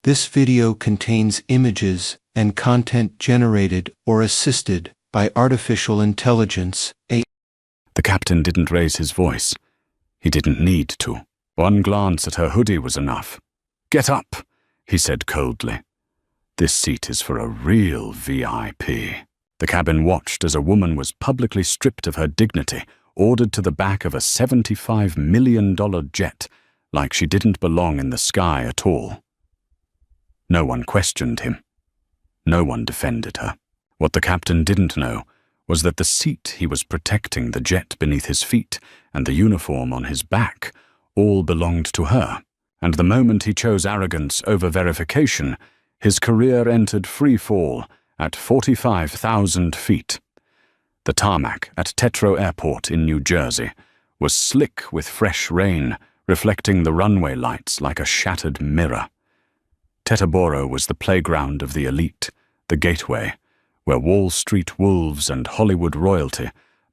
This video contains images and content generated or assisted by artificial intelligence. The captain didn't raise his voice. He didn't need to. One glance at her hoodie was enough. "Get up," he said coldly. "This seat is for a real VIP." The cabin watched as a woman was publicly stripped of her dignity, ordered to the back of a $75 million jet, like she didn't belong in the sky at all. No one questioned him. No one defended her. What the captain didn't know was that the seat he was protecting, the jet beneath his feet, and the uniform on his back all belonged to her. And the moment he chose arrogance over verification, his career entered free fall at 45,000 feet. The tarmac at Tetro Airport in New Jersey was slick with fresh rain, reflecting the runway lights like a shattered mirror. Teterboro was the playground of the elite, the gateway, where Wall Street wolves and Hollywood royalty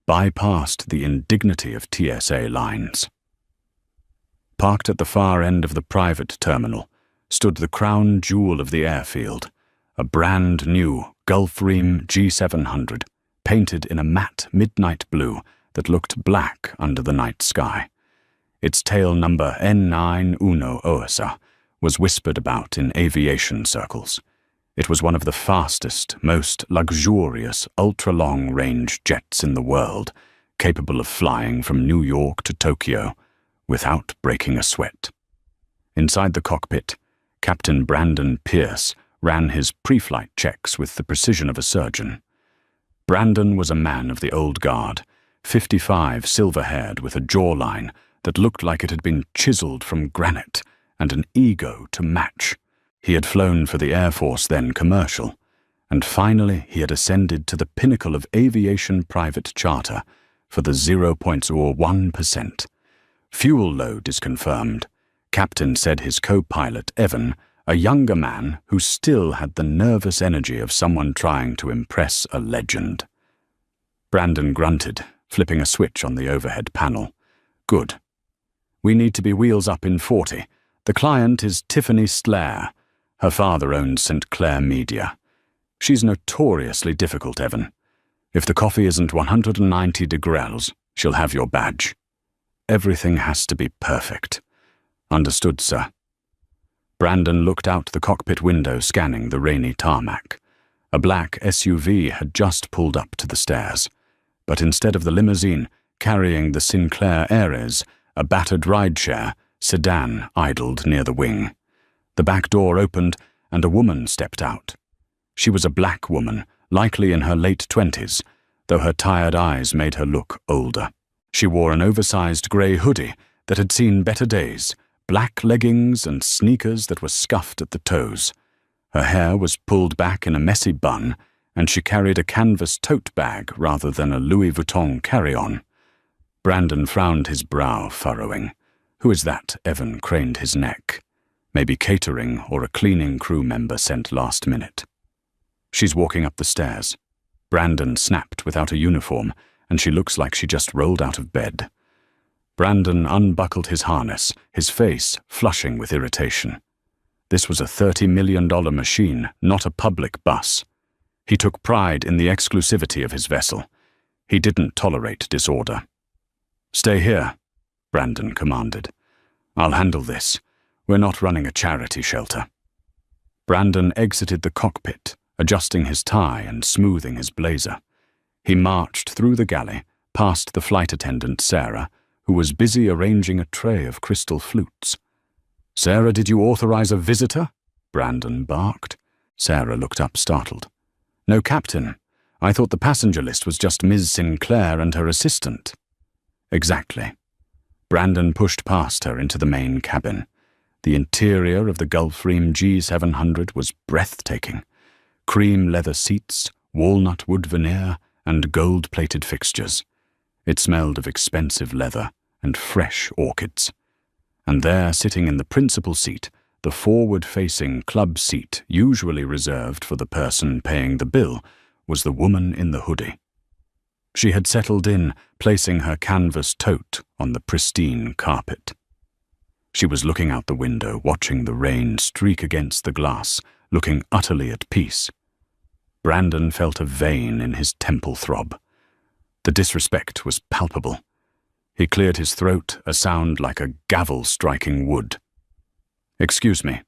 bypassed the indignity of TSA lines. Parked at the far end of the private terminal stood the crown jewel of the airfield, a brand new Gulfstream G700, painted in a matte midnight blue that looked black under the night sky. Its tail number N91 OSA was whispered about in aviation circles. It was one of the fastest, most luxurious, ultra-long-range jets in the world, capable of flying from New York to Tokyo without breaking a sweat. Inside the cockpit, Captain Brandon Pierce ran his pre-flight checks with the precision of a surgeon. Brandon was a man of the old guard, 55, silver-haired, with a jawline that looked like it had been chiseled from granite, and an ego to match. He had flown for the Air Force, then commercial, and finally he had ascended to the pinnacle of aviation private charter for the 0.01%. Fuel load is confirmed. Captain said his co-pilot, Evan, a younger man who still had the nervous energy of someone trying to impress a legend. Brandon grunted, flipping a switch on the overhead panel. "Good. We need to be wheels up in 40. The client is Tiffany Slair. Her father owns St. Clair Media. She's notoriously difficult, Evan. If the coffee isn't 190 degrees, she'll have your badge. Everything has to be perfect." "Understood, sir." Brandon looked out the cockpit window, scanning the rainy tarmac. A black SUV had just pulled up to the stairs, but instead of the limousine carrying the Sinclair Aires, a battered rideshare sedan idled near the wing. The back door opened and a woman stepped out. She was a black woman, likely in her late 20s, though her tired eyes made her look older. She wore an oversized grey hoodie that had seen better days, black leggings and sneakers that were scuffed at the toes. Her hair was pulled back in a messy bun, and she carried a canvas tote bag rather than a Louis Vuitton carry-on. Brandon frowned, his brow furrowing. "Who is that?" Evan craned his neck. "Maybe catering or a cleaning crew member sent last minute." "She's walking up the stairs." Brandon snapped, "Without a uniform, and she looks like she just rolled out of bed." Brandon unbuckled his harness, his face flushing with irritation. This was a $30 million machine, not a public bus. He took pride in the exclusivity of his vessel. He didn't tolerate disorder. "Stay here," Brandon commanded. "I'll handle this. We're not running a charity shelter." Brandon exited the cockpit, adjusting his tie and smoothing his blazer. He marched through the galley, past the flight attendant, Sarah, who was busy arranging a tray of crystal flutes. "Sarah, did you authorize a visitor?" Brandon barked. Sarah looked up, startled. "No, Captain. I thought the passenger list was just Ms. Sinclair and her assistant." "Exactly." Brandon pushed past her into the main cabin. The interior of the Gulfstream G700 was breathtaking. Cream leather seats, walnut wood veneer, and gold-plated fixtures. It smelled of expensive leather and fresh orchids. And there, sitting in the principal seat, the forward-facing club seat usually reserved for the person paying the bill, was the woman in the hoodie. She had settled in, placing her canvas tote on the pristine carpet. She was looking out the window, watching the rain streak against the glass, looking utterly at peace. Brandon felt a vein in his temple throb. The disrespect was palpable. He cleared his throat, a sound like a gavel striking wood. "Excuse me,"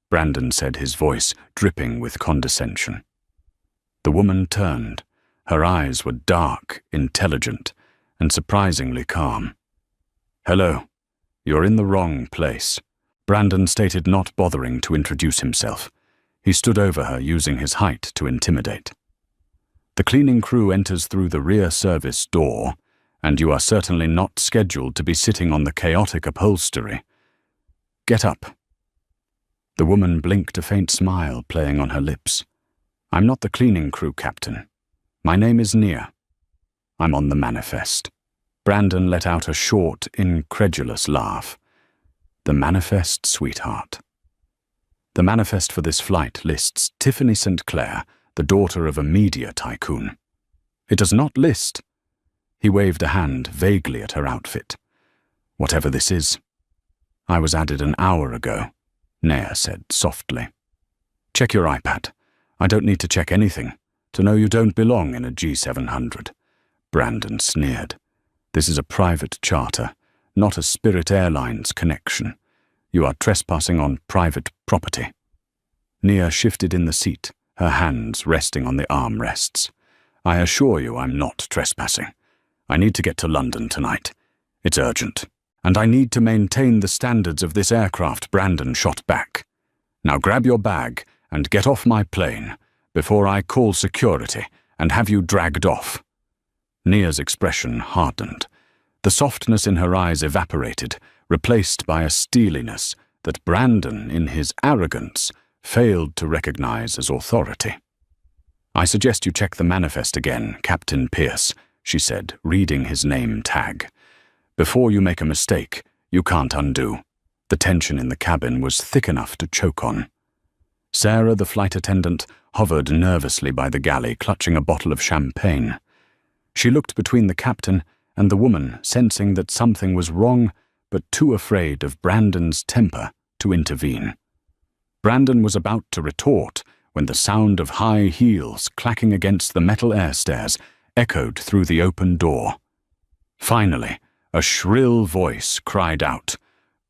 Brandon said, his voice dripping with condescension. The woman turned. Her eyes were dark, intelligent, and surprisingly calm. "Hello. You're in the wrong place," Brandon stated, not bothering to introduce himself. He stood over her, using his height to intimidate. "The cleaning crew enters through the rear service door, and you are certainly not scheduled to be sitting on the chaotic upholstery. Get up." The woman blinked, a faint smile playing on her lips. "I'm not the cleaning crew, Captain. My name is Nia. I'm on the manifest." Brandon let out a short, incredulous laugh. "The manifest, sweetheart." "The manifest for this flight lists Tiffany St. Clair, the daughter of a media tycoon. It does not list—" He waved a hand vaguely at her outfit. "Whatever this is." "I was added an hour ago," Nia said softly. "Check your iPad. I don't need to check anything to know you don't belong in a G700. Brandon sneered. "This is a private charter, not a Spirit Airlines connection. You are trespassing on private property." Nia shifted in the seat, her hands resting on the armrests. "I assure you I'm not trespassing. I need to get to London tonight. It's urgent. And I need to maintain the standards of this aircraft." Brandon shot back. "Now grab your bag and get off my plane before I call security and have you dragged off." Nia's expression hardened. The softness in her eyes evaporated, replaced by a steeliness that Brandon, in his arrogance, failed to recognize as authority. "I suggest you check the manifest again, Captain Pierce," she said, reading his name tag. "Before you make a mistake, you can't undo." The tension in the cabin was thick enough to choke on. Sarah, the flight attendant, hovered nervously by the galley, clutching a bottle of champagne. She looked between the captain and the woman, sensing that something was wrong, but too afraid of Brandon's temper to intervene. Brandon was about to retort when the sound of high heels clacking against the metal air stairs echoed through the open door. Finally, a shrill voice cried out,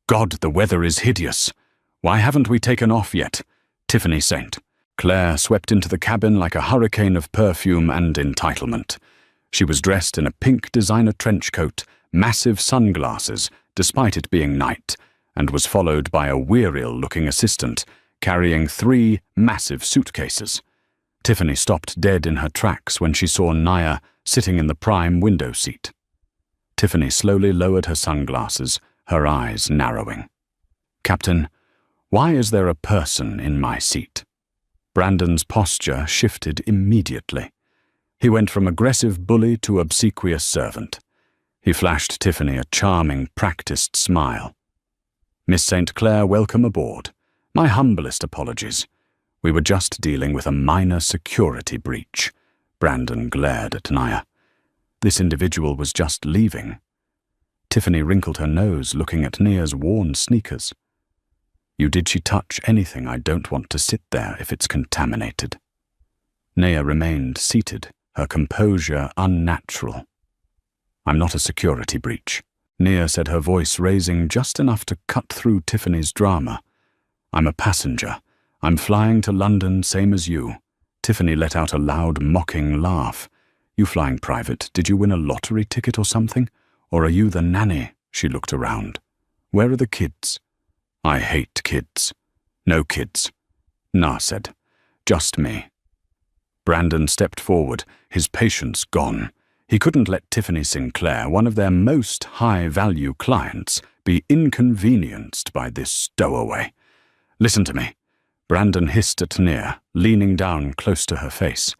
"God, the weather is hideous. Why haven't we taken off yet? Tiffany St. Clair swept into the cabin like a hurricane of perfume and entitlement. She was dressed in a pink designer trench coat, massive sunglasses, despite it being night, and was followed by a weariel-looking assistant carrying 3 massive suitcases. Tiffany stopped dead in her tracks when she saw Nia sitting in the prime window seat. Tiffany slowly lowered her sunglasses, her eyes narrowing. "Captain, why is there a person in my seat?" Brandon's posture shifted immediately. He went from aggressive bully to obsequious servant. He flashed Tiffany a charming, practiced smile. "Miss St. Clair, welcome aboard. My humblest apologies. We were just dealing with a minor security breach." Brandon glared at Nia. This individual was just leaving. Tiffany wrinkled her nose, looking at Nia's worn sneakers. Did she touch anything? I don't want to sit there if it's contaminated." Nia remained seated, her composure unnatural. "I'm not a security breach," Nia said, her voice raising just enough to cut through Tiffany's drama. "I'm a passenger. I'm flying to London, same as you." Tiffany let out a loud, mocking laugh. "You flying private? Did you win a lottery ticket or something? Or are you the nanny?" She looked around. "Where are the kids?" "I hate kids." "No kids," Na said. "Just me." Brandon stepped forward, his patience gone. He couldn't let Tiffany Sinclair, one of their most high-value clients, be inconvenienced by this stowaway. "Listen to me," Brandon hissed at Nia, leaning down close to her face.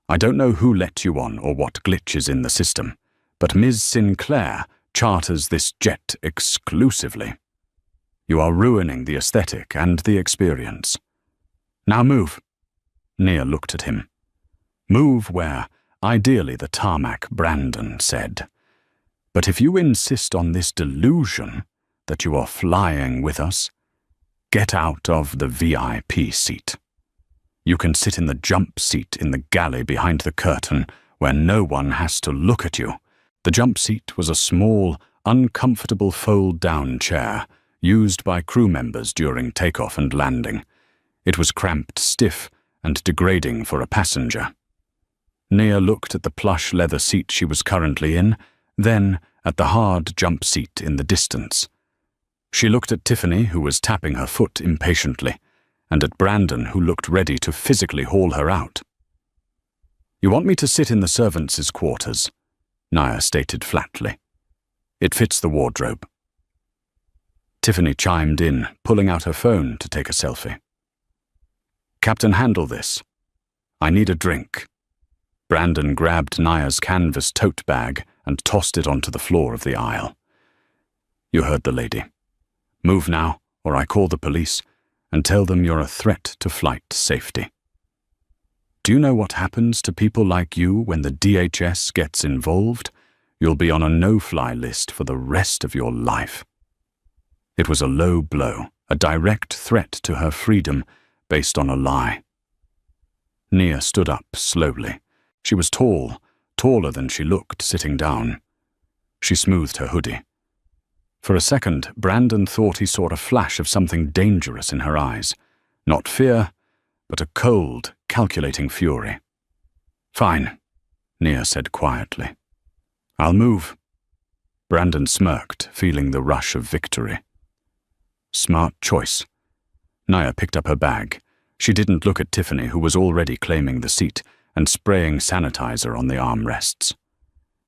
"I don't know who let you on or what glitch is in the system, but Ms. Sinclair charters this jet exclusively. You are ruining the aesthetic and the experience. Now move." Nia looked at him. "Move where? Ideally the tarmac," Brandon said. "But if you insist on this delusion, that you are flying with us. Get out of the VIP seat. You can sit in the jump seat in the galley behind the curtain where no one has to look at you. The jump seat was a small, uncomfortable fold-down chair used by crew members during takeoff and landing. It was cramped, stiff, and degrading for a passenger. Nia looked at the plush leather seat she was currently in, then at the hard jump seat in the distance. She looked at Tiffany, who was tapping her foot impatiently, and at Brandon, who looked ready to physically haul her out. "You want me to sit in the servants' quarters," Nia stated flatly. "It fits the wardrobe." Tiffany chimed in, pulling out her phone to take a selfie. "Captain, handle this. I need a drink." Brandon grabbed Nia's canvas tote bag and tossed it onto the floor of the aisle. "You heard the lady. Move now, or I call the police and tell them you're a threat to flight safety. Do you know what happens to people like you when the DHS gets involved? You'll be on a no-fly list for the rest of your life." It was a low blow, a direct threat to her freedom based on a lie. Nia stood up slowly. She was tall, taller than she looked sitting down. She smoothed her hoodie. For a second, Brandon thought he saw a flash of something dangerous in her eyes. Not fear, but a cold, calculating fury. "Fine," Nia said quietly. "I'll move." Brandon smirked, feeling the rush of victory. Smart choice. Nia picked up her bag. She didn't look at Tiffany, who was already claiming the seat and spraying sanitizer on the armrests.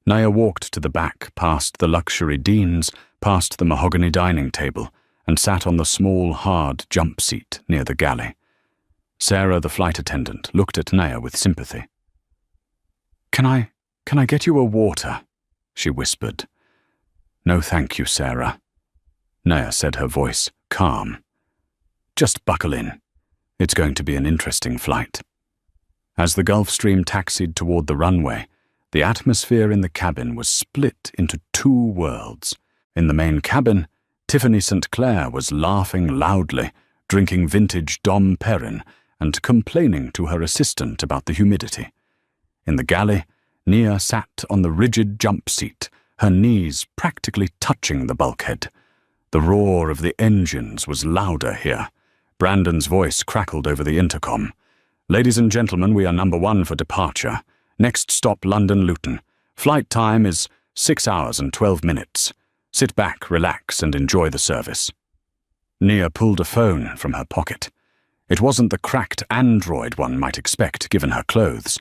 Nia walked to the back, past the luxury Deans, past the mahogany dining table, and sat on the small, hard jump seat near the galley. Sarah, the flight attendant, looked at Nia with sympathy. Can I get you a water?" she whispered. "No thank you, Sarah," Nia said, her voice calm. "Just buckle in. It's going to be an interesting flight." As the Gulfstream taxied toward the runway, the atmosphere in the cabin was split into two worlds. In the main cabin, Tiffany St. Clair was laughing loudly, drinking vintage Dom Perrin, and complaining to her assistant about the humidity. In the galley, Nia sat on the rigid jump seat, her knees practically touching the bulkhead. The roar of the engines was louder here. Brandon's voice crackled over the intercom. "Ladies and gentlemen, we are number 1 for departure. Next stop, London Luton. Flight time is 6 hours and 12 minutes. Sit back, relax, and enjoy the service." Nia pulled a phone from her pocket. It wasn't the cracked Android one might expect given her clothes.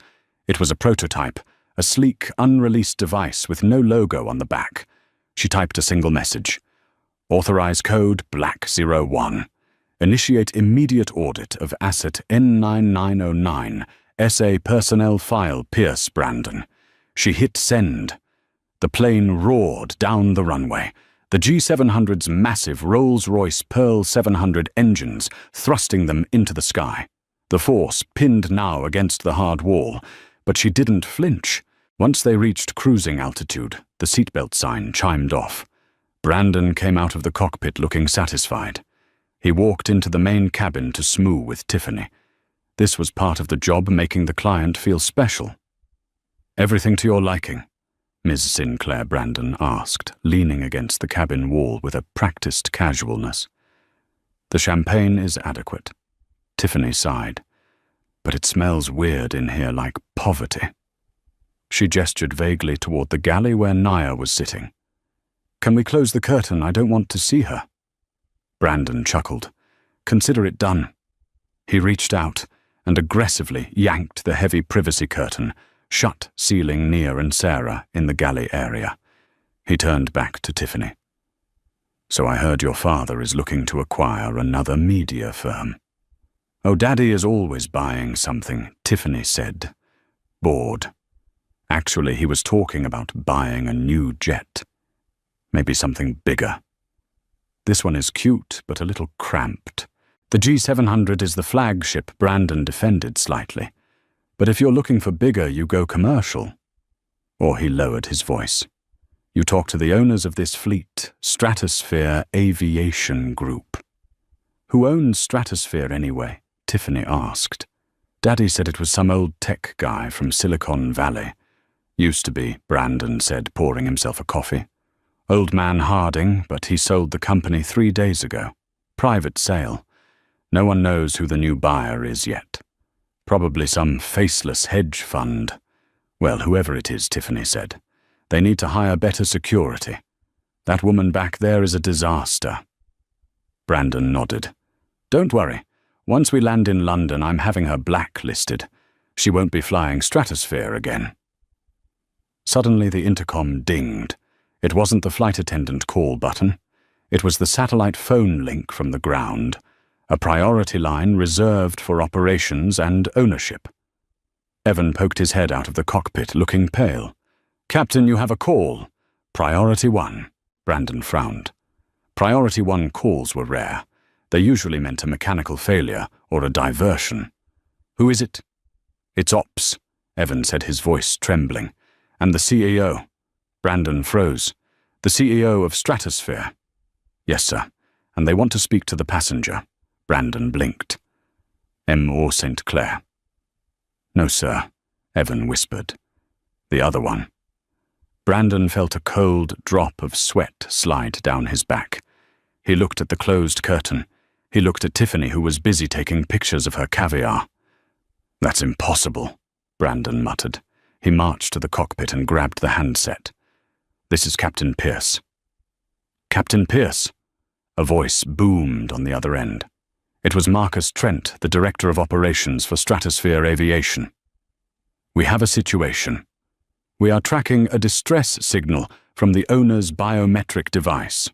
It was a prototype, a sleek, unreleased device with no logo on the back. She typed a single message. "Authorize code BLACK01. Initiate immediate audit of asset N9909, SA personnel file Pierce Brandon." She hit send. The plane roared down the runway, the G700's massive Rolls-Royce Pearl 700 engines thrusting them into the sky. The force pinned now against the hard wall, but she didn't flinch. Once they reached cruising altitude, the seatbelt sign chimed off. Brandon came out of the cockpit looking satisfied. He walked into the main cabin to smooth with Tiffany. This was part of the job, making the client feel special. "Everything to your liking?" Ms. Sinclair Brandon asked, leaning against the cabin wall with a practiced casualness. "The champagne is adequate." Tiffany sighed. "But it smells weird in here, like poverty." She gestured vaguely toward the galley where Nia was sitting. "Can we close the curtain? I don't want to see her." Brandon chuckled. "Consider it done." He reached out and aggressively yanked the heavy privacy curtain, shut, sealing Nia and Sarah in the galley area. He turned back to Tiffany. "So I heard your father is looking to acquire another media firm." "Oh, Daddy is always buying something," Tiffany said, bored. Actually, he was talking about buying a new jet. Maybe something bigger. "This one is cute, but a little cramped. The G700 is the flagship," Brandon defended slightly. "But if you're looking for bigger, you go commercial." Or he lowered his voice. You talk to the owners of this fleet, Stratosphere Aviation Group. Who owns Stratosphere anyway? Tiffany asked. Daddy said it was some old tech guy from Silicon Valley. Used to be, Brandon said, pouring himself a coffee. Old man Harding, but he sold the company 3 days ago. Private sale. No one knows who the new buyer is yet. Probably some faceless hedge fund. Well, whoever it is, Tiffany said. They need to hire better security. That woman back there is a disaster. Brandon nodded. Don't worry. Once we land in London, I'm having her blacklisted. She won't be flying Stratosphere again. Suddenly the intercom dinged. It wasn't the flight attendant call button. It was the satellite phone link from the ground, a priority line reserved for operations and ownership. Evan poked his head out of the cockpit, looking pale. Captain, you have a call. Priority 1. Brandon frowned. Priority 1 calls were rare. They usually meant a mechanical failure or a diversion. Who is it? It's Ops, Evan said, his voice trembling. And the CEO. Brandon froze. The CEO of Stratosphere. Yes, sir. And they want to speak to the passenger. Brandon blinked. M. or St. Clair. No, sir, Evan whispered. The other one. Brandon felt a cold drop of sweat slide down his back. He looked at the closed curtain. He looked at Tiffany, who was busy taking pictures of her caviar. That's impossible, Brandon muttered. He marched to the cockpit and grabbed the handset. This is Captain Pierce. Captain Pierce! A voice boomed on the other end. It was Marcus Trent, the Director of Operations for Stratosphere Aviation. We have a situation. We are tracking a distress signal from the owner's biometric device.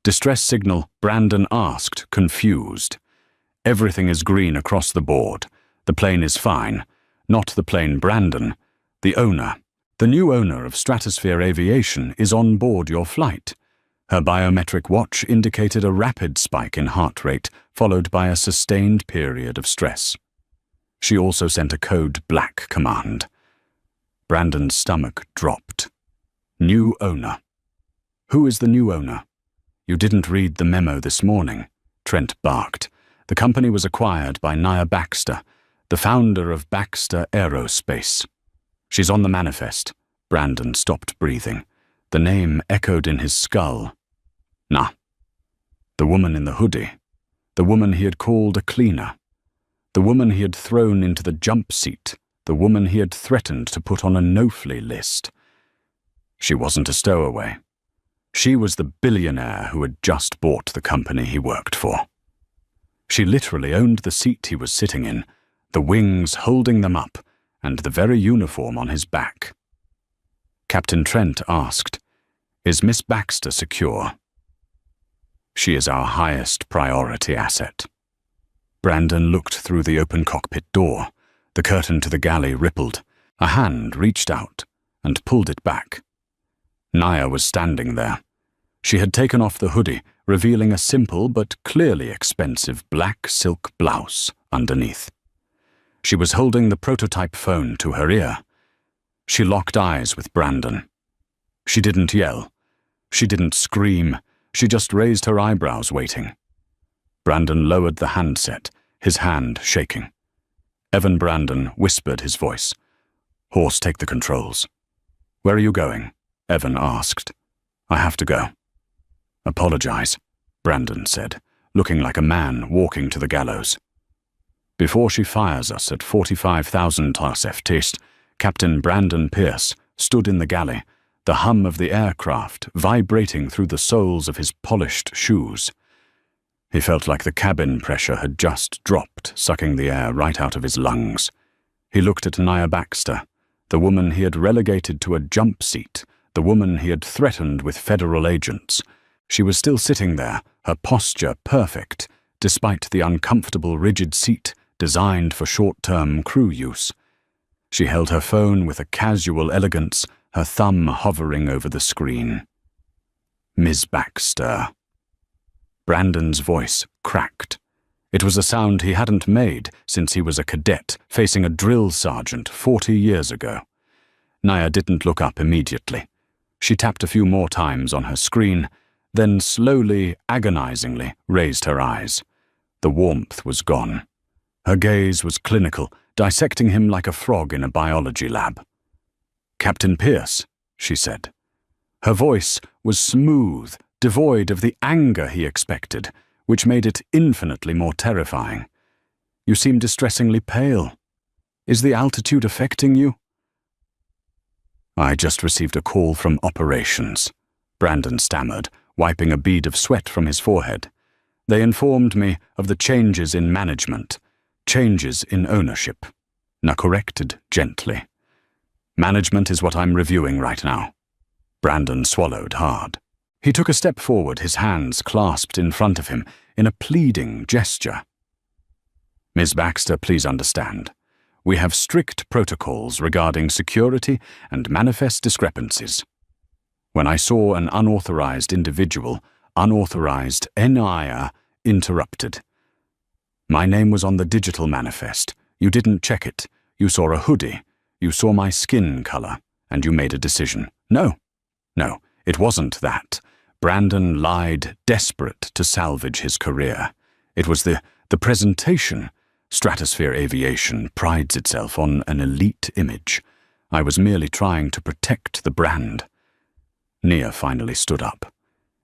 Distress signal, Brandon asked, confused. Everything is green across the board. The plane is fine. Not the plane Brandon. The owner. The new owner of Stratosphere Aviation is on board your flight. Her biometric watch indicated a rapid spike in heart rate, followed by a sustained period of stress. She also sent a code black command. Brandon's stomach dropped. New owner. Who is the new owner? You didn't read the memo this morning, Trent barked. The company was acquired by Nia Baxter, the founder of Baxter Aerospace. She's on the manifest. Brandon stopped breathing. The name echoed in his skull. Nah. The woman in the hoodie. The woman he had called a cleaner. The woman he had thrown into the jump seat. The woman he had threatened to put on a no-fly list. She wasn't a stowaway. She was the billionaire who had just bought the company he worked for. She literally owned the seat he was sitting in, the wings holding them up, and the very uniform on his back. Captain Trent asked, "Is Miss Baxter secure?" "She is our highest priority asset." Brandon looked through the open cockpit door. The curtain to the galley rippled. A hand reached out and pulled it back. Nia was standing there. She had taken off the hoodie, revealing a simple but clearly expensive black silk blouse underneath. She was holding the prototype phone to her ear. She locked eyes with Brandon. She didn't yell. She didn't scream. She just raised her eyebrows, waiting. Brandon lowered the handset, his hand shaking. Evan Brandon whispered his voice. "Horse, take the controls." "Where are you going?" Evan asked. "I have to go." "Apologize," Brandon said, looking like a man walking to the gallows. "Before she fires us at 45,000 AfroTales, Captain Brandon Pierce stood in the galley, the hum of the aircraft vibrating through the soles of his polished shoes. He felt like the cabin pressure had just dropped, sucking the air right out of his lungs. He looked at Nia Baxter, the woman he had relegated to a jump seat, the woman he had threatened with federal agents. She was still sitting there, her posture perfect, despite the uncomfortable rigid seat designed for short-term crew use. She held her phone with a casual elegance, her thumb hovering over the screen. "Ms. Baxter." Brandon's voice cracked. It was a sound he hadn't made since he was a cadet facing a drill sergeant 40 years ago. Nia didn't look up immediately. She tapped a few more times on her screen, then slowly, agonizingly raised her eyes. The warmth was gone. Her gaze was clinical, dissecting him like a frog in a biology lab. "Captain Pierce," she said. Her voice was smooth, devoid of the anger he expected, which made it infinitely more terrifying. "You seem distressingly pale. Is the altitude affecting you?" "I just received a call from operations," Brandon stammered, wiping a bead of sweat from his forehead. "They informed me of the changes in management, changes in ownership." Na corrected gently. "Management is what I'm reviewing right now." Brandon swallowed hard. He took a step forward, his hands clasped in front of him in a pleading gesture. "Ms. Baxter, please understand. We have strict protocols regarding security and manifest discrepancies. When I saw an unauthorized individual, unauthorized NIA interrupted. My name was on the digital manifest. You didn't check it. You saw a hoodie. You saw my skin color, and you made a decision. No, it wasn't that." Brandon lied, desperate to salvage his career. "It was the presentation. Stratosphere Aviation prides itself on an elite image. I was merely trying to protect the brand." Nia finally stood up.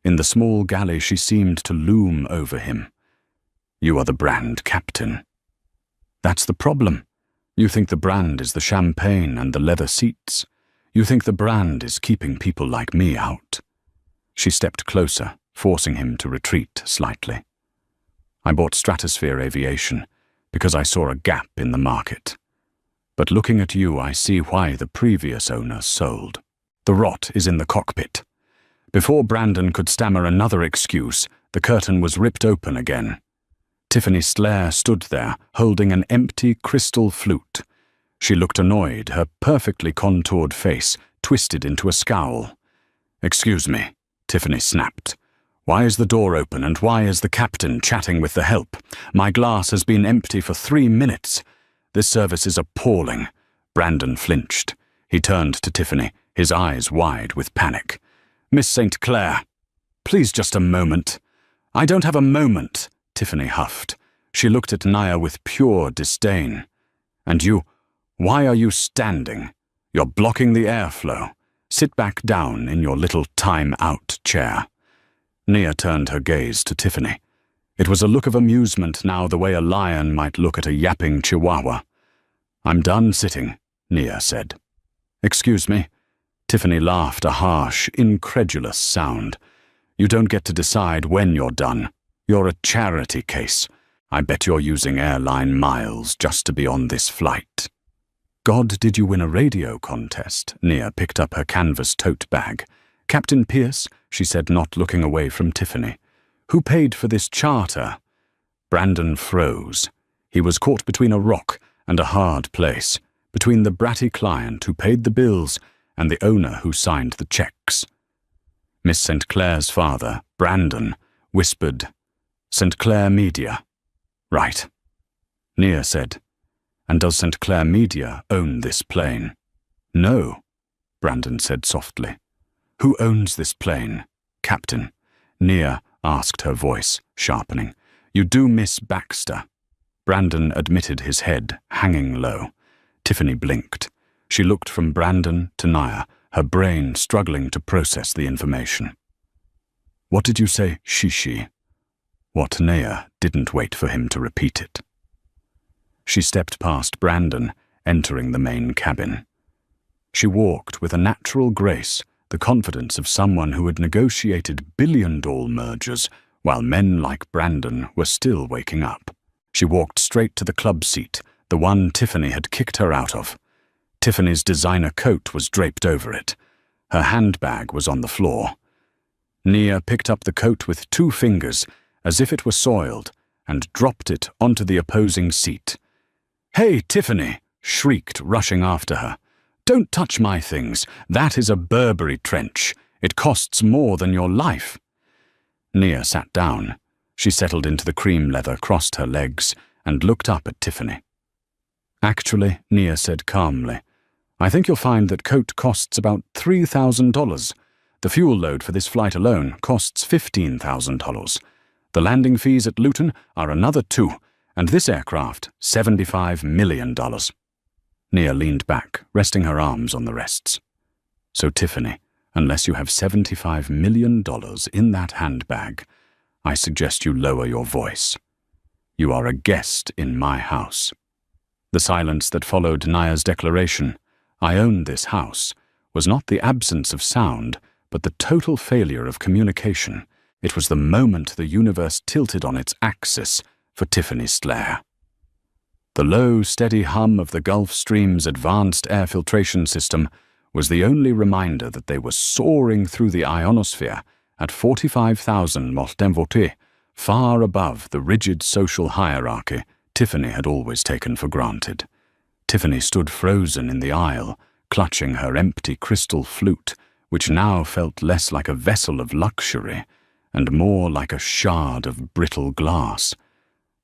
In the small galley she seemed to loom over him. "You are the brand captain." "That's the problem. You think the brand is the champagne and the leather seats. You think the brand is keeping people like me out." She stepped closer, forcing him to retreat slightly. "I bought Stratosphere Aviation because I saw a gap in the market. But looking at you, I see why the previous owner sold. The rot is in the cockpit." Before Brandon could stammer another excuse, the curtain was ripped open again. Tiffany Slair stood there, holding an empty crystal flute. She looked annoyed, her perfectly contoured face twisted into a scowl. "Excuse me," Tiffany snapped. "Why is the door open, and why is the captain chatting with the help? My glass has been empty for 3 minutes. This service is appalling." Brandon flinched. He turned to Tiffany, his eyes wide with panic. "Miss St. Clair, please just a moment." "I don't have a moment," Tiffany huffed. She looked at Nia with pure disdain. "And you, why are you standing? You're blocking the airflow. Sit back down in your little time-out chair." Nia turned her gaze to Tiffany. It was a look of amusement now, the way a lion might look at a yapping chihuahua. "I'm done sitting," Nia said. "Excuse me?" Tiffany laughed, a harsh, incredulous sound. "You don't get to decide when you're done. You're a charity case. I bet you're using airline miles just to be on this flight." "God, did you win a radio contest?" Nia picked up her canvas tote bag. "Captain Pierce," she said, not looking away from Tiffany. "Who paid for this charter?" Brandon froze. He was caught between a rock and a hard place, between the bratty client who paid the bills and the owner who signed the checks. Miss St. Clair's father, Brandon, whispered, "St. Clair Media." "Right," Nia said. "And does St. Clair Media own this plane?" "No," Brandon said softly. "Who owns this plane, Captain?" Nia asked, her voice sharpening. "You do miss Baxter." Brandon admitted, his head hanging low. Tiffany blinked. She looked from Brandon to Nia, her brain struggling to process the information. "What did you say, Shishi?" What Nia didn't wait for him to repeat it. She stepped past Brandon, entering the main cabin. She walked with a natural grace, the confidence of someone who had negotiated billion-dollar mergers while men like Brandon were still waking up. She walked straight to the club seat, the one Tiffany had kicked her out of. Tiffany's designer coat was draped over it. Her handbag was on the floor. Nia picked up the coat with 2 fingers, as if it were soiled, and dropped it onto the opposing seat. "Hey, Tiffany!" shrieked, rushing after her. "Don't touch my things. That is a Burberry trench. It costs more than your life." Nia sat down. She settled into the cream leather, crossed her legs, and looked up at Tiffany. "Actually," Nia said calmly, "I think you'll find that coat costs about $3,000. The fuel load for this flight alone costs $15,000. The landing fees at Luton are another $2, and this aircraft, $75 million. Nia leaned back, resting her arms on the rests. So Tiffany, unless you have $75 million in that handbag, I suggest you lower your voice. You are a guest in my house. The silence that followed Nia's declaration, I own this house, was not the absence of sound, but the total failure of communication. It was the moment the universe tilted on its axis for Tiffany Slair. The low, steady hum of the Gulf Stream's advanced air filtration system was the only reminder that they were soaring through the ionosphere at 45,000 Mortemvoté, far above the rigid social hierarchy Tiffany had always taken for granted. Tiffany stood frozen in the aisle, clutching her empty crystal flute, which now felt less like a vessel of luxury and more like a shard of brittle glass.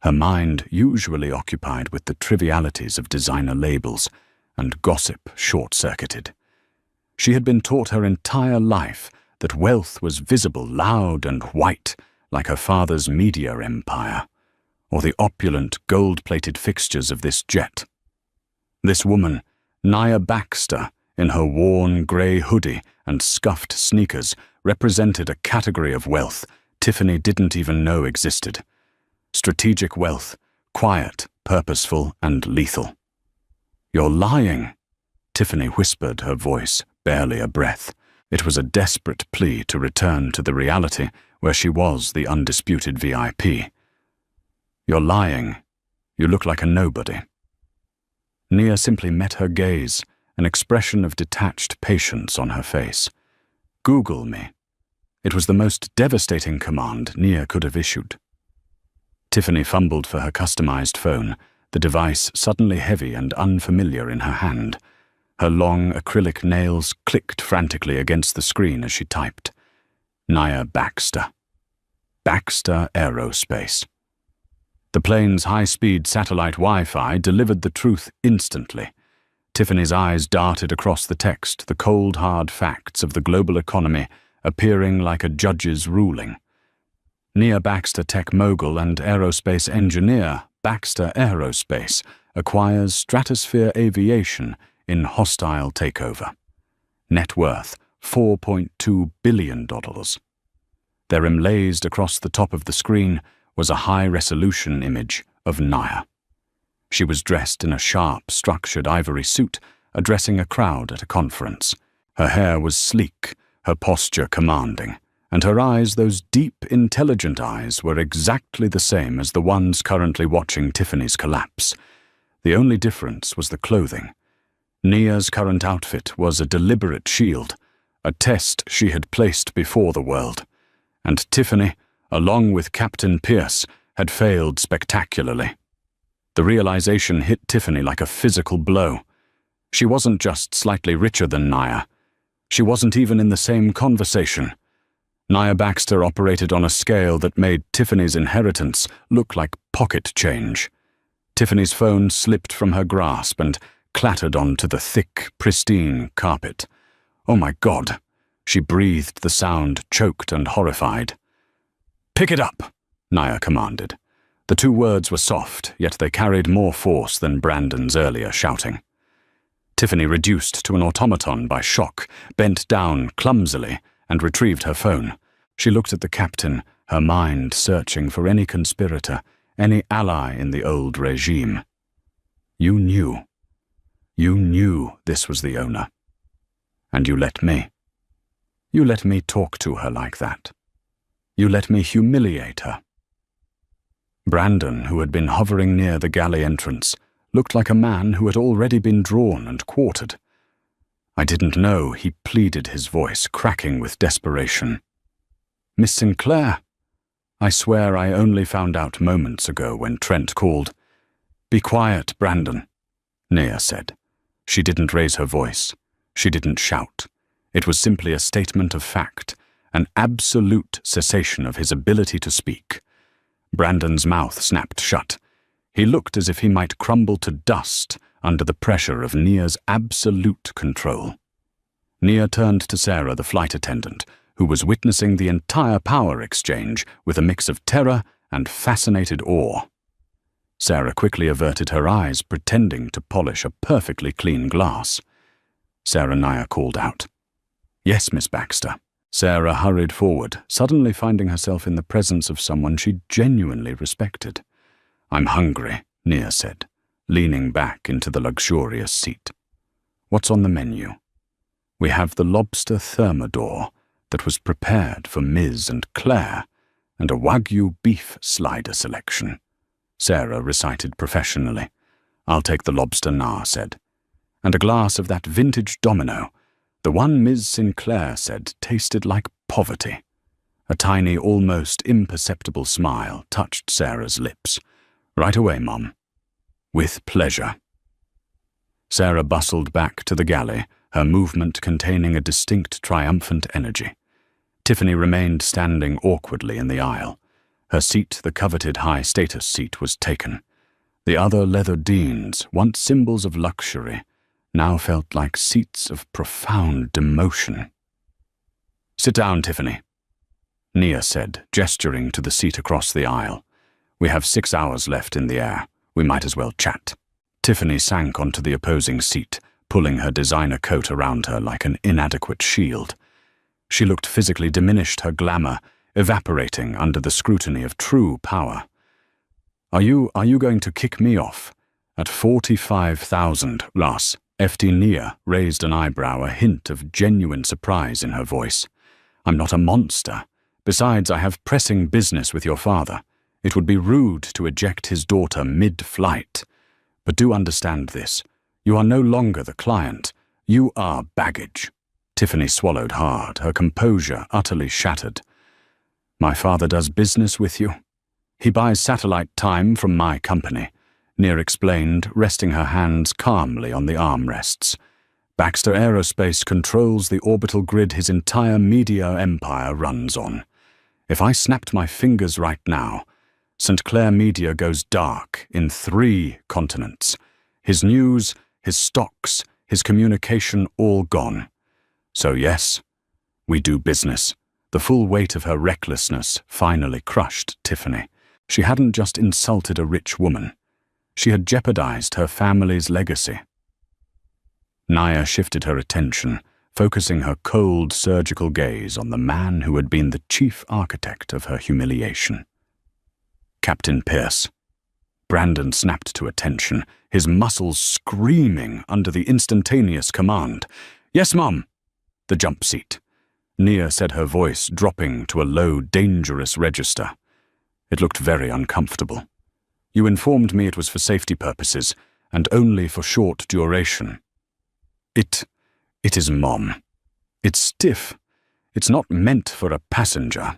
Her mind usually occupied with the trivialities of designer labels, and gossip short-circuited. She had been taught her entire life that wealth was visible, loud and white, like her father's media empire, or the opulent gold-plated fixtures of this jet. This woman, Nia Baxter, in her worn grey hoodie and scuffed sneakers, represented a category of wealth Tiffany didn't even know existed. Strategic wealth, quiet, purposeful, and lethal. "You're lying," Tiffany whispered, her voice barely a breath. It was a desperate plea to return to the reality where she was the undisputed VIP. "You're lying. You look like a nobody." Nia simply met her gaze, an expression of detached patience on her face. "Google me." It was the most devastating command Nia could have issued. Tiffany fumbled for her customized phone, the device suddenly heavy and unfamiliar in her hand. Her long acrylic nails clicked frantically against the screen as she typed. Nia Baxter. Baxter Aerospace. The plane's high-speed satellite Wi-Fi delivered the truth instantly. Tiffany's eyes darted across the text, the cold, hard facts of the global economy appearing like a judge's ruling. Nia Baxter, tech mogul and aerospace engineer, Baxter Aerospace, acquires Stratosphere Aviation in hostile takeover. Net worth, $4.2 billion. There emblazed across the top of the screen was a high-resolution image of Nia. She was dressed in a sharp, structured ivory suit, addressing a crowd at a conference. Her hair was sleek, her posture commanding, and her eyes, those deep, intelligent eyes, were exactly the same as the ones currently watching Tiffany's collapse. The only difference was the clothing. Nia's current outfit was a deliberate shield, a test she had placed before the world. And Tiffany, along with Captain Pierce, had failed spectacularly. The realization hit Tiffany like a physical blow. She wasn't just slightly richer than Nia. She wasn't even in the same conversation. Nia Baxter operated on a scale that made Tiffany's inheritance look like pocket change. Tiffany's phone slipped from her grasp and clattered onto the thick, pristine carpet. "Oh my God," she breathed, the sound choked and horrified. "Pick it up," Nia commanded. The two words were soft, yet they carried more force than Brandon's earlier shouting. Tiffany reduced to an automaton by shock, bent down clumsily, and retrieved her phone. She looked at the captain, her mind searching for any conspirator, any ally in the old regime. "You knew. You knew this was the owner. And you let me. You let me talk to her like that. You let me humiliate her." Brandon, who had been hovering near the galley entrance, looked like a man who had already been drawn and quartered. "I didn't know," he pleaded, his voice cracking with desperation. "Miss Sinclair, I swear I only found out moments ago when Trent called." "Be quiet, Brandon," Nia said. She didn't raise her voice. She didn't shout. It was simply a statement of fact, an absolute cessation of his ability to speak. Brandon's mouth snapped shut. He looked as if he might crumble to dust under the pressure of Nia's absolute control. Nia turned to Sarah, the flight attendant, who was witnessing the entire power exchange with a mix of terror and fascinated awe. Sarah quickly averted her eyes, pretending to polish a perfectly clean glass. Sarah Nia called out, "Yes, Miss Baxter." Sarah hurried forward, suddenly finding herself in the presence of someone she genuinely respected. "I'm hungry," Nia said, leaning back into the luxurious seat. "What's on the menu?" "We have the lobster thermidor that was prepared for Ms. and Claire, and a Wagyu beef slider selection," Sarah recited professionally. "I'll take the lobster," Na said. "And a glass of that vintage Domino. The one Ms. Sinclair said tasted like poverty." A tiny, almost imperceptible smile touched Sarah's lips. "Right away, Mom." "With pleasure." Sarah bustled back to the galley, her movement containing a distinct triumphant energy. Tiffany remained standing awkwardly in the aisle. Her seat, the coveted high-status seat, was taken. The other leather Deans, once symbols of luxury, now felt like seats of profound demotion. "Sit down, Tiffany," Nia said, gesturing to the seat across the aisle. "We have 6 hours left in the air. We might as well chat." Tiffany sank onto the opposing seat, pulling her designer coat around her like an inadequate shield. She looked physically diminished, her glamour evaporating under the scrutiny of true power. Are you going to kick me off? At 45,000, Las?" FT Nia raised an eyebrow, a hint of genuine surprise in her voice. "I'm not a monster. Besides, I have pressing business with your father. It would be rude to eject his daughter mid-flight. But do understand this. You are no longer the client. You are baggage." Tiffany swallowed hard, her composure utterly shattered. "My father does business with you? He buys satellite time from my company," Nia explained, resting her hands calmly on the armrests. "Baxter Aerospace controls the orbital grid his entire media empire runs on. If I snapped my fingers right now, St. Clair Media goes dark in 3 continents. His news, his stocks, his communication all gone. So yes, we do business." The full weight of her recklessness finally crushed Tiffany. She hadn't just insulted a rich woman. She had jeopardized her family's legacy. Nia shifted her attention, focusing her cold, surgical gaze on the man who had been the chief architect of her humiliation. "Captain Pierce." Brandon snapped to attention, his muscles screaming under the instantaneous command. "Yes, Mom." "The jump seat," Nia said, her voice dropping to a low, dangerous register. It looked very uncomfortable. "You informed me it was for safety purposes, and only for short duration." It is, Mom. It's stiff. It's not meant for a passenger."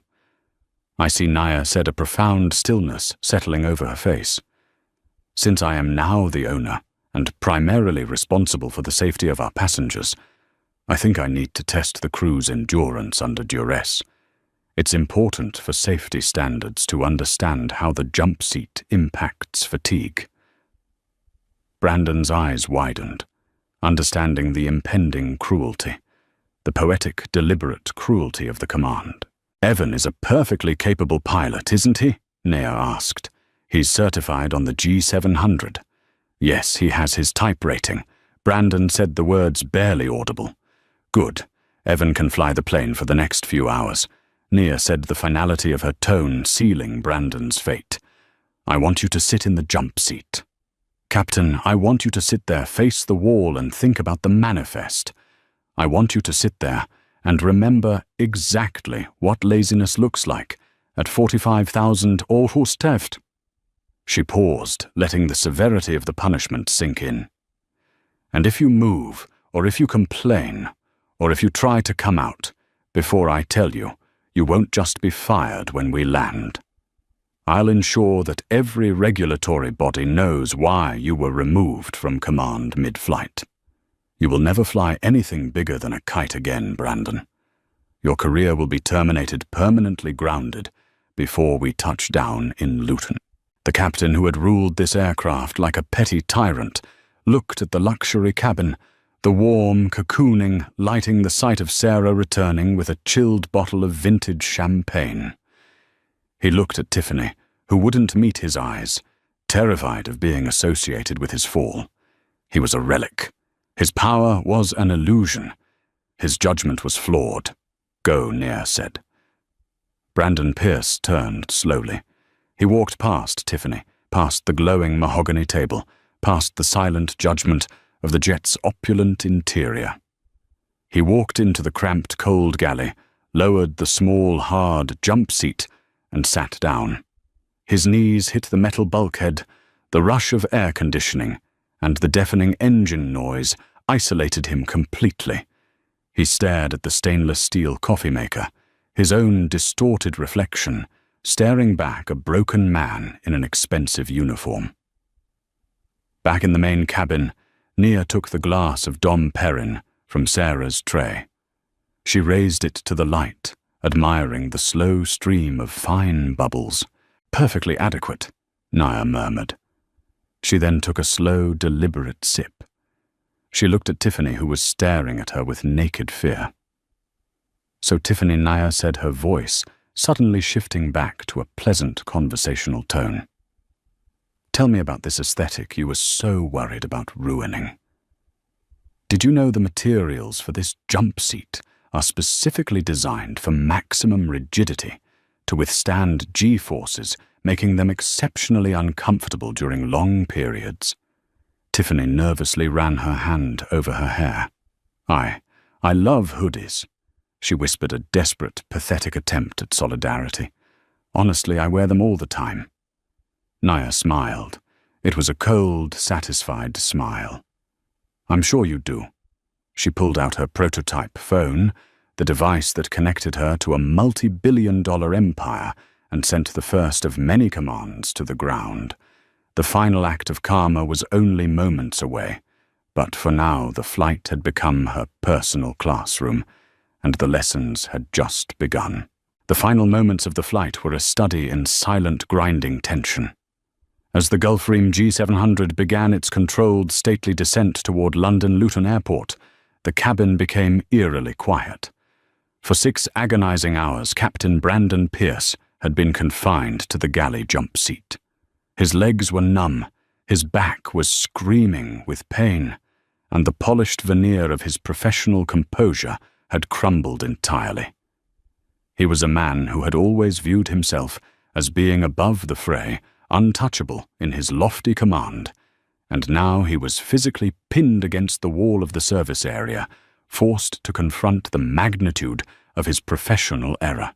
I see Nia said, a profound stillness settling over her face. "Since I am now the owner, and primarily responsible for the safety of our passengers, I think I need to test the crew's endurance under duress. It's important for safety standards to understand how the jump seat impacts fatigue." Brandon's eyes widened, understanding the impending cruelty, the poetic, deliberate cruelty of the command. "Evan is a perfectly capable pilot, isn't he?" Nia asked. "He's certified on the G700. "Yes, he has his type rating." Brandon said, the words barely audible. "Good. Evan can fly the plane for the next few hours." Nia said, the finality of her tone sealing Brandon's fate. "I want you to sit in the jump seat. Captain, I want you to sit there, face the wall, and think about the manifest. I want you to sit there and remember exactly what laziness looks like at 45,000 Aarhus. She paused, letting the severity of the punishment sink in. "And if you move, or if you complain, or if you try to come out, before I tell you, you won't just be fired when we land. I'll ensure that every regulatory body knows why you were removed from command mid-flight. You will never fly anything bigger than a kite again, Brandon. Your career will be terminated, permanently grounded, before we touch down in Luton." The captain, who had ruled this aircraft like a petty tyrant, looked at the luxury cabin, the warm, cocooning, lighting the sight of Sarah returning with a chilled bottle of vintage champagne. He looked at Tiffany, who wouldn't meet his eyes, terrified of being associated with his fall. He was a relic. His power was an illusion. His judgment was flawed. "Go," Nia said. Brandon Pierce turned slowly. He walked past Tiffany, past the glowing mahogany table, past the silent judgment of the jet's opulent interior. He walked into the cramped cold galley, lowered the small, hard jump seat, and sat down. His knees hit the metal bulkhead. The rush of air conditioning and the deafening engine noise isolated him completely. He stared at the stainless steel coffee maker, his own distorted reflection, staring back a broken man in an expensive uniform. Back in the main cabin, Nia took the glass of Dom Perrin from Sarah's tray. She raised it to the light, admiring the slow stream of fine bubbles. "Perfectly adequate," Nia murmured. She then took a slow, deliberate sip. She looked at Tiffany, who was staring at her with naked fear. "So Tiffany," Nia said, her voice suddenly shifting back to a pleasant conversational tone. "Tell me about this aesthetic you were so worried about ruining. Did you know the materials for this jump seat are specifically designed for maximum rigidity, to withstand G-forces, making them exceptionally uncomfortable during long periods?" Tiffany nervously ran her hand over her hair. I love hoodies," she whispered, a desperate, pathetic attempt at solidarity. "Honestly, I wear them all the time." Nia smiled. It was a cold, satisfied smile. "I'm sure you do." She pulled out her prototype phone, the device that connected her to a multi-billion-dollar empire and sent the first of many commands to the ground. The final act of karma was only moments away, but for now the flight had become her personal classroom, and the lessons had just begun. The final moments of the flight were a study in silent, grinding tension. As the Gulfstream G700 began its controlled, stately descent toward London Luton Airport, the cabin became eerily quiet. For 6 agonizing hours, Captain Brandon Pierce had been confined to the galley jump seat. His legs were numb, his back was screaming with pain, and the polished veneer of his professional composure had crumbled entirely. He was a man who had always viewed himself as being above the fray, untouchable in his lofty command, and now he was physically pinned against the wall of the service area, forced to confront the magnitude of his professional error.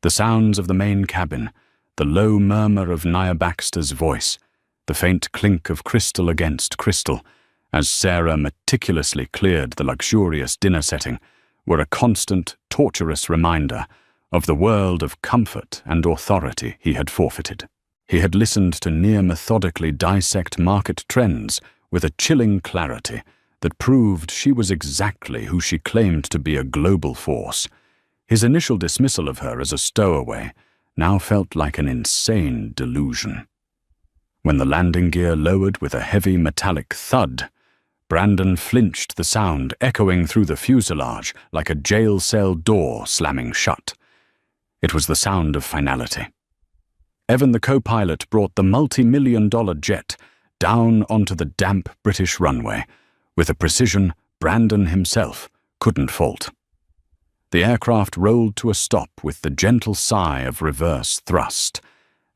The sounds of the main cabin, the low murmur of Nia Baxter's voice, the faint clink of crystal against crystal, as Sarah meticulously cleared the luxurious dinner setting, were a constant, torturous reminder of the world of comfort and authority he had forfeited. He had listened to Nia methodically dissect market trends with a chilling clarity that proved she was exactly who she claimed to be, a global force. His initial dismissal of her as a stowaway now felt like an insane delusion. When the landing gear lowered with a heavy metallic thud, Brandon flinched, the sound echoing through the fuselage like a jail cell door slamming shut. It was the sound of finality. Evan, the co-pilot, brought the multi-million-dollar jet down onto the damp British runway with a precision Brandon himself couldn't fault. The aircraft rolled to a stop with the gentle sigh of reverse thrust,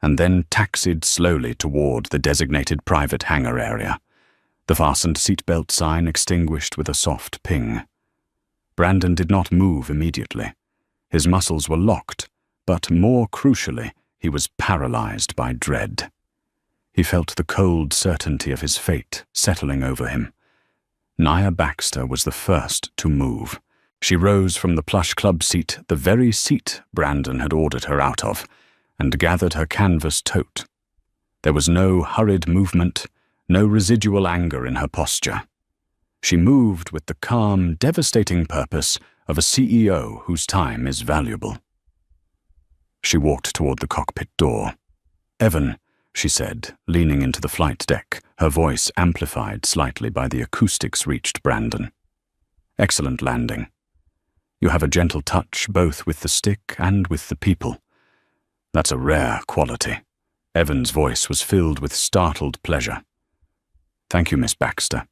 and then taxied slowly toward the designated private hangar area, the fastened seatbelt sign extinguished with a soft ping. Brandon did not move immediately. His muscles were locked, but more crucially, he was paralyzed by dread. He felt the cold certainty of his fate settling over him. Nia Baxter was the first to move. She rose from the plush club seat, the very seat Brandon had ordered her out of, and gathered her canvas tote. There was no hurried movement, no residual anger in her posture. She moved with the calm, devastating purpose of a CEO whose time is valuable. She walked toward the cockpit door. "Evan," she said, leaning into the flight deck, Her voice amplified slightly by the acoustics reached Brandon. "Excellent landing. You have a gentle touch both with the stick and with the people. That's a rare quality." Evan's voice was filled with startled pleasure. "Thank you, Miss Baxter.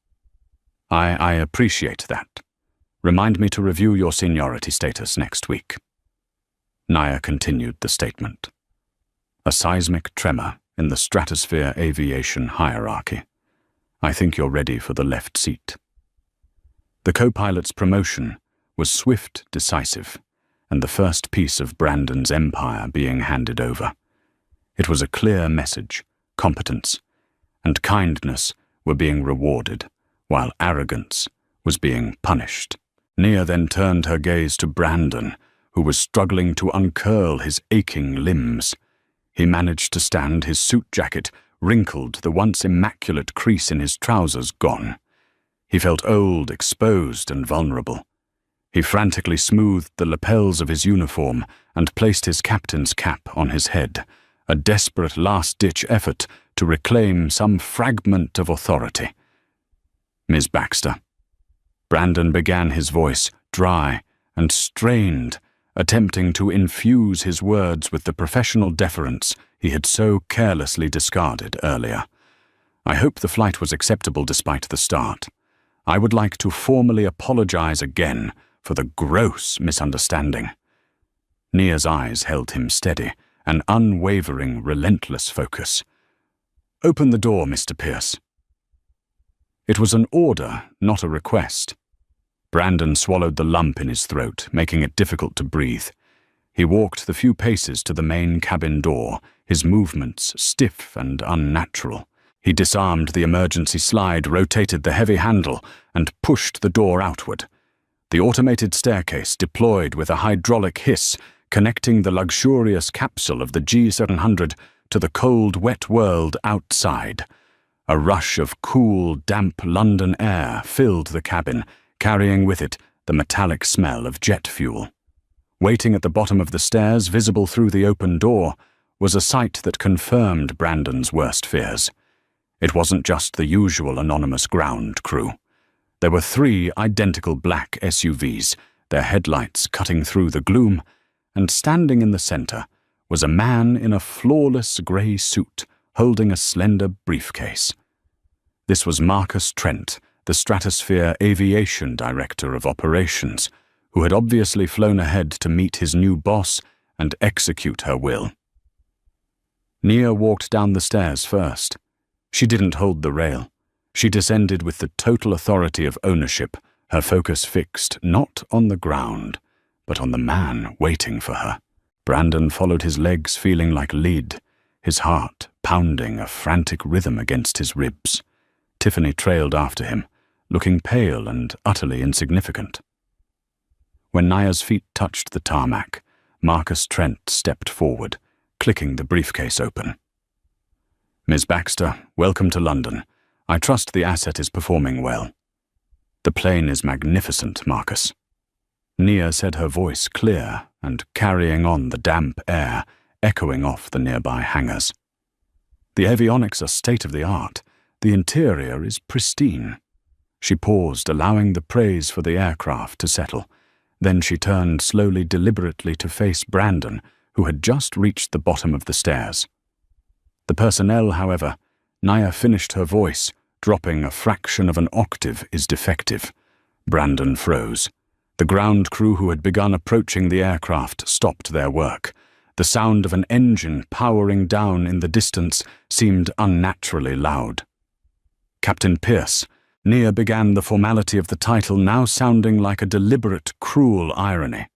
I appreciate that. Remind me to review your seniority status next week." Naya continued the statement. "A seismic tremor in the stratosphere aviation hierarchy. I think you're ready for the left seat." The co-pilot's promotion was swift, decisive, and the first piece of Brandon's empire being handed over. It was a clear message: competence and kindness were being rewarded, while arrogance was being punished. Nia then turned her gaze to Brandon, who was struggling to uncurl his aching limbs. He managed to stand, his suit jacket wrinkled, the once immaculate crease in his trousers gone. He felt old, exposed, and vulnerable. He frantically smoothed the lapels of his uniform and placed his captain's cap on his head, a desperate last-ditch effort to reclaim some fragment of authority. "Ms. Baxter." Brandon began, his voice dry and strained, attempting to infuse his words with the professional deference he had so carelessly discarded earlier. "I hope the flight was acceptable despite the start. I would like to formally apologize again for the gross misunderstanding." Nia's eyes held him steady, an unwavering, relentless focus. "Open the door, Mr. Pierce." It was an order, not a request. Brandon swallowed the lump in his throat, making it difficult to breathe. He walked the few paces to the main cabin door, his movements stiff and unnatural. He disarmed the emergency slide, rotated the heavy handle, and pushed the door outward. The automated staircase deployed with a hydraulic hiss, connecting the luxurious capsule of the G700 to the cold, wet world outside. A rush of cool, damp London air filled the cabin, carrying with it the metallic smell of jet fuel. Waiting at the bottom of the stairs, visible through the open door, was a sight that confirmed Brandon's worst fears. It wasn't just the usual anonymous ground crew. There were 3 identical black SUVs, their headlights cutting through the gloom, and standing in the center was a man in a flawless grey suit, holding a slender briefcase. This was Marcus Trent, the Stratosphere Aviation Director of Operations, who had obviously flown ahead to meet his new boss and execute her will. Nia walked down the stairs first. She didn't hold the rail. She descended with the total authority of ownership, her focus fixed not on the ground, but on the man waiting for her. Brandon followed his legs, feeling like lead, his heart pounding a frantic rhythm against his ribs. Tiffany trailed after him, looking pale and utterly insignificant. When Nia's feet touched the tarmac, Marcus Trent stepped forward, clicking the briefcase open. "Ms. Baxter, welcome to London. I trust the asset is performing well." "The plane is magnificent, Marcus." Nia said, her voice clear and carrying on the damp air, echoing off the nearby hangars. "The avionics are state-of-the-art. The interior is pristine." She paused, allowing the praise for the aircraft to settle. Then she turned slowly, deliberately to face Brandon, who had just reached the bottom of the stairs. "The personnel, however," Nia finished her voice, dropping a fraction of an octave, "is defective." Brandon froze. The ground crew who had begun approaching the aircraft stopped their work. The sound of an engine powering down in the distance seemed unnaturally loud. "Captain Pierce," Nia began, the formality of the title now sounding like a deliberate, cruel irony.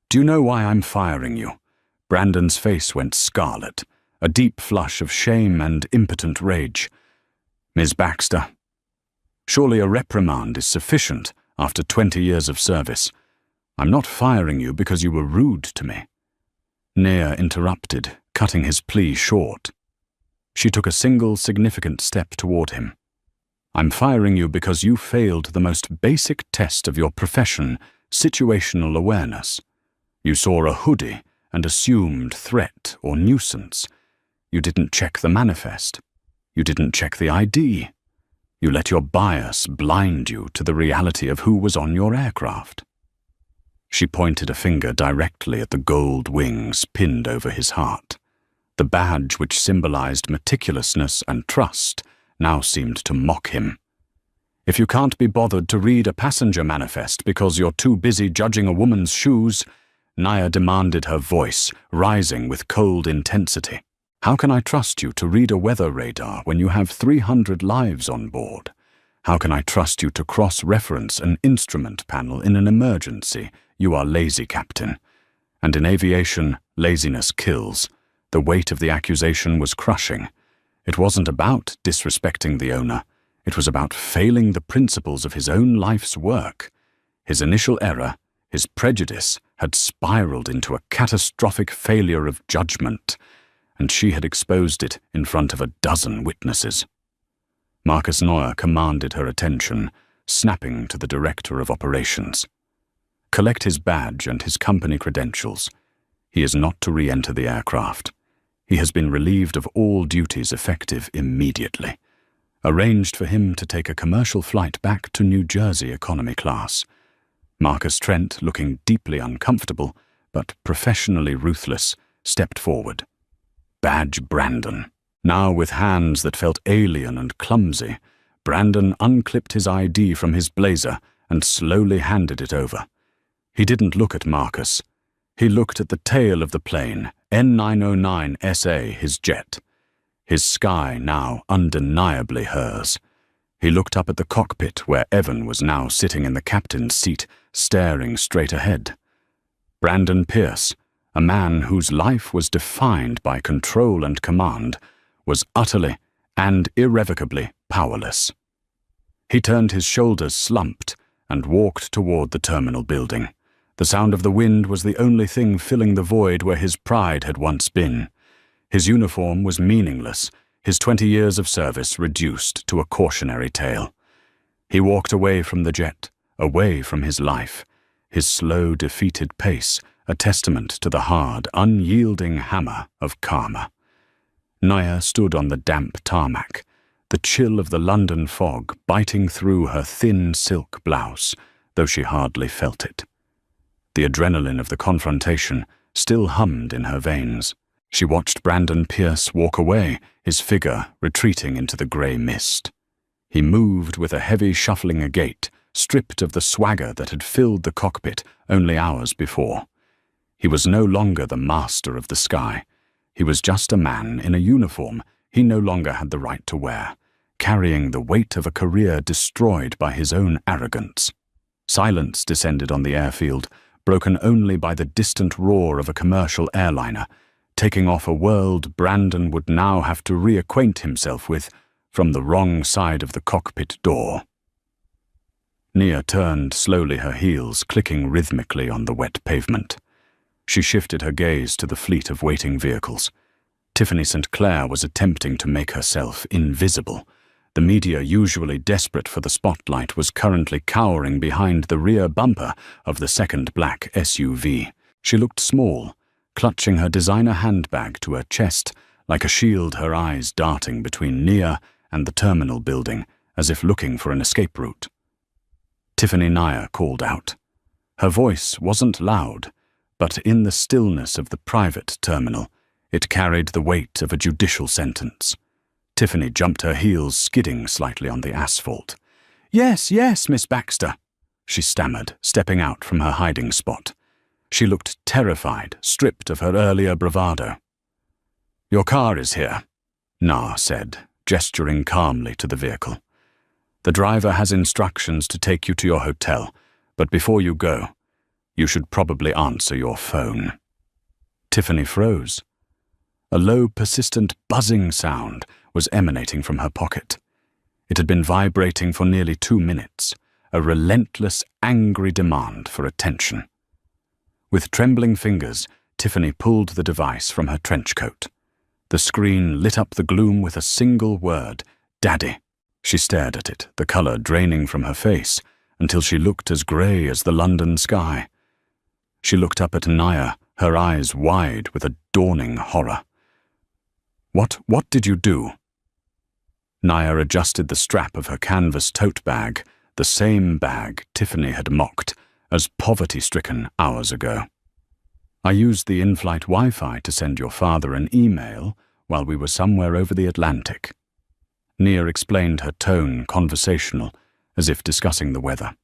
"Do you know why I'm firing you?" Brandon's face went scarlet, a deep flush of shame and impotent rage. "Ms. Baxter, surely a reprimand is sufficient after 20 years of service. I'm not firing you because you were rude to me." Nia interrupted, cutting his plea short. She took a single significant step toward him. "I'm firing you because you failed the most basic test of your profession, situational awareness. You saw a hoodie and assumed threat or nuisance. You didn't check the manifest. You didn't check the ID. You let your bias blind you to the reality of who was on your aircraft. She pointed a finger directly at the gold wings pinned over his heart. The badge which symbolized meticulousness and trust now seemed to mock him. If you can't be bothered to read a passenger manifest because you're too busy judging a woman's shoes, Naya demanded, her voice rising with cold intensity. How can I trust you to read a weather radar when you have 300 lives on board? How can I trust you to cross-reference an instrument panel in an emergency? You are lazy, Captain. And in aviation, laziness kills. The weight of the accusation was crushing. It wasn't about disrespecting the owner. It was about failing the principles of his own life's work. His initial error, his prejudice, had spiraled into a catastrophic failure of judgment, and she had exposed it in front of a dozen witnesses. Marcus Neuer commanded her attention, snapping to the director of operations. Collect his badge and his company credentials. He is not to re-enter the aircraft. He has been relieved of all duties effective immediately. Arranged for him to take a commercial flight back to New Jersey economy class. Marcus Trent, looking deeply uncomfortable, but professionally ruthless, stepped forward. Badge Brandon. Now with hands that felt alien and clumsy, Brandon unclipped his ID from his blazer and slowly handed it over. He didn't look at Marcus. He looked at the tail of the plane, N909SA, his jet. His sky now undeniably hers. He looked up at the cockpit where Evan was now sitting in the captain's seat, staring straight ahead. Brandon Pierce, a man whose life was defined by control and command, was utterly and irrevocably powerless. He turned his shoulders slumped and walked toward the terminal building. The sound of the wind was the only thing filling the void where his pride had once been. His uniform was meaningless, his 20 years of service reduced to a cautionary tale. He walked away from the jet, away from his life, his slow, defeated pace a testament to the hard, unyielding hammer of karma. Naya stood on the damp tarmac, the chill of the London fog biting through her thin silk blouse, though she hardly felt it. The adrenaline of the confrontation still hummed in her veins. She watched Brandon Pierce walk away, his figure retreating into the grey mist. He moved with a heavy shuffling gait, stripped of the swagger that had filled the cockpit only hours before. He was no longer the master of the sky. He was just a man in a uniform he no longer had the right to wear, carrying the weight of a career destroyed by his own arrogance. Silence descended on the airfield, broken only by the distant roar of a commercial airliner, taking off a world Brandon would now have to reacquaint himself with from the wrong side of the cockpit door. Nia turned slowly, her heels clicking rhythmically on the wet pavement. She shifted her gaze to the fleet of waiting vehicles. Tiffany St. Clair was attempting to make herself invisible. The media, usually desperate for the spotlight, was currently cowering behind the rear bumper of the second black SUV. She looked small, clutching her designer handbag to her chest, like a shield, her eyes darting between Nia and the terminal building, as if looking for an escape route. Tiffany Naya called out. Her voice wasn't loud, but in the stillness of the private terminal, it carried the weight of a judicial sentence. Tiffany jumped, her heels skidding slightly on the asphalt. Yes, Miss Baxter," she stammered, stepping out from her hiding spot. She looked terrified, stripped of her earlier bravado. "Your car is here," Na said, gesturing calmly to the vehicle. "The driver has instructions to take you to your hotel, but before you go, you should probably answer your phone." Tiffany froze. A low, persistent buzzing sound was emanating from her pocket. It had been vibrating for nearly 2 minutes, a relentless, angry demand for attention. With trembling fingers, Tiffany pulled the device from her trench coat. The screen lit up the gloom with a single word, "Daddy." She stared at it, the colour draining from her face, until she looked as grey as the London sky. She looked up at Naya, her eyes wide with a dawning horror. What did you do?" Naya adjusted the strap of her canvas tote bag, the same bag Tiffany had mocked as poverty-stricken hours ago. I used the in-flight Wi-Fi to send your father an email while we were somewhere over the Atlantic. Nia explained, her tone conversational, as if discussing the weather.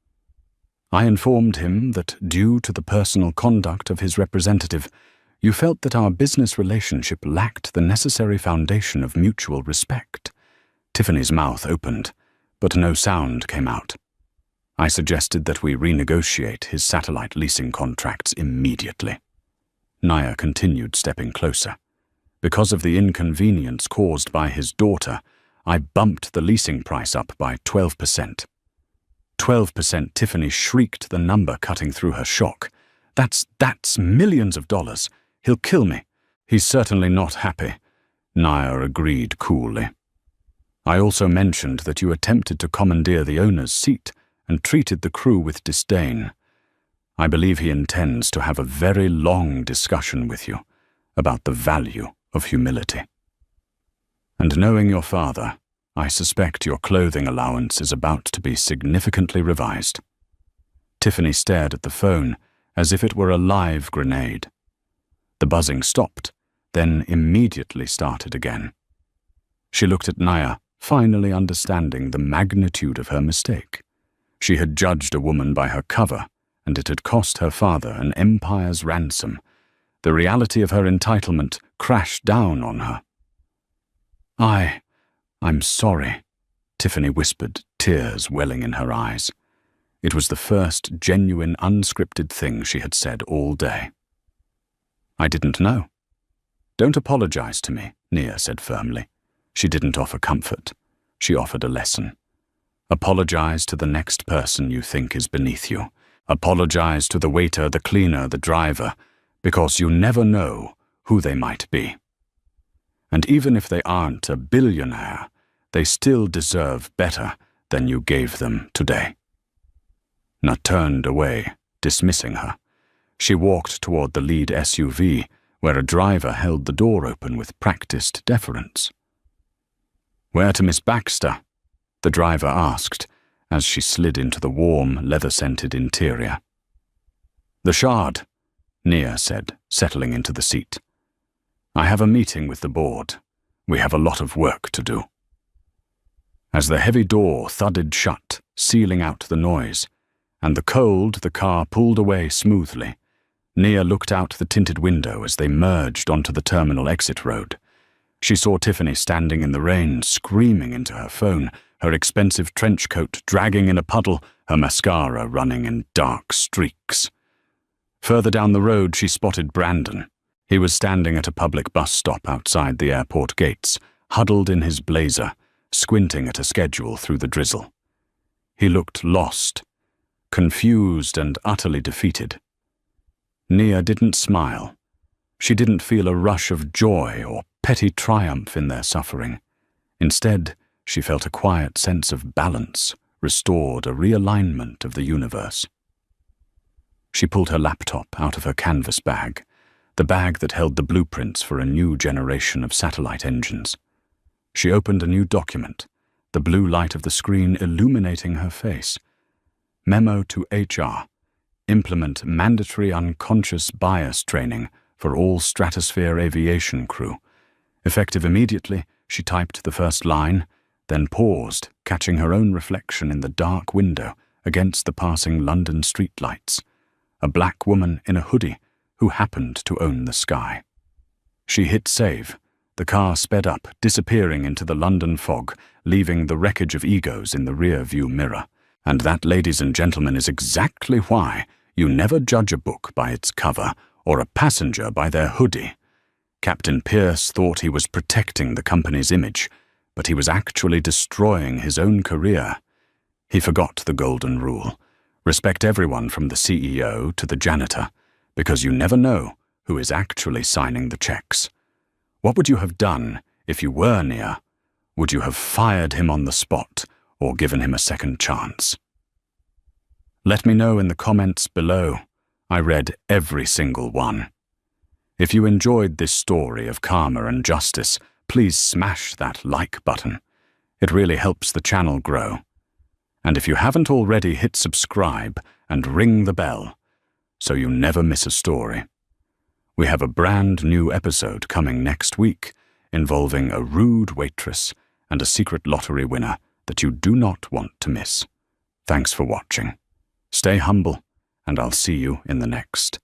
I informed him that due to the personal conduct of his representative, you felt that our business relationship lacked the necessary foundation of mutual respect. Tiffany's mouth opened, but no sound came out. I suggested that we renegotiate his satellite leasing contracts immediately. Naya continued, stepping closer. Because of the inconvenience caused by his daughter, I bumped the leasing price up by 12%. 12%, Tiffany shrieked, the number cutting through her shock. That's millions of dollars. He'll kill me. He's certainly not happy, Naya agreed coolly. I also mentioned that you attempted to commandeer the owner's seat and treated the crew with disdain. I believe he intends to have a very long discussion with you about the value of humility. And knowing your father, I suspect your clothing allowance is about to be significantly revised. Tiffany stared at the phone as if it were a live grenade. The buzzing stopped, then immediately started again. She looked at Naya, finally understanding the magnitude of her mistake. She had judged a woman by her cover, and it had cost her father an empire's ransom. The reality of her entitlement crashed down on her. I'm sorry, Tiffany whispered, tears welling in her eyes. It was the first genuine, unscripted thing she had said all day. I didn't know. Don't apologize to me, Nia said firmly. She didn't offer comfort. She offered a lesson. Apologize to the next person you think is beneath you. Apologize to the waiter, the cleaner, the driver, because you never know who they might be. And even if they aren't a billionaire, they still deserve better than you gave them today. Naya turned away, dismissing her. She walked toward the lead SUV, where a driver held the door open with practiced deference. Where to Miss Baxter? The driver asked, as she slid into the warm, leather-scented interior. The Shard, Nia said, settling into the seat. I have a meeting with the board. We have a lot of work to do. As the heavy door thudded shut, sealing out the noise, and the car pulled away smoothly, Nia looked out the tinted window as they merged onto the terminal exit road. She saw Tiffany standing in the rain, screaming into her phone, her expensive trench coat dragging in a puddle, her mascara running in dark streaks. Further down the road, she spotted Brandon. He was standing at a public bus stop outside the airport gates, huddled in his blazer, squinting at a schedule through the drizzle. He looked lost, confused and utterly defeated. Nia didn't smile. She didn't feel a rush of joy or petty triumph in their suffering. Instead, she felt a quiet sense of balance, restored, a realignment of the universe. She pulled her laptop out of her canvas bag, the bag that held the blueprints for a new generation of satellite engines. She opened a new document, the blue light of the screen illuminating her face. Memo to HR. Implement mandatory unconscious bias training for all stratosphere aviation crew. Effective immediately, she typed the first line, then paused, catching her own reflection in the dark window against the passing London streetlights. A black woman in a hoodie who happened to own the sky. She hit save. The car sped up, disappearing into the London fog, leaving the wreckage of egos in the rear-view mirror. And that, ladies and gentlemen, is exactly why you never judge a book by its cover or a passenger by their hoodie. Captain Pierce thought he was protecting the company's image, but he was actually destroying his own career. He forgot the golden rule. Respect everyone from the CEO to the janitor, because you never know who is actually signing the checks. What would you have done if you were Nia? Would you have fired him on the spot or given him a second chance? Let me know in the comments below. I read every single one. If you enjoyed this story of karma and justice, please smash that like button. It really helps the channel grow. And if you haven't already, hit subscribe and ring the bell so you never miss a story. We have a brand new episode coming next week involving a rude waitress and a secret lottery winner that you do not want to miss. Thanks for watching. Stay humble, and I'll see you in the next.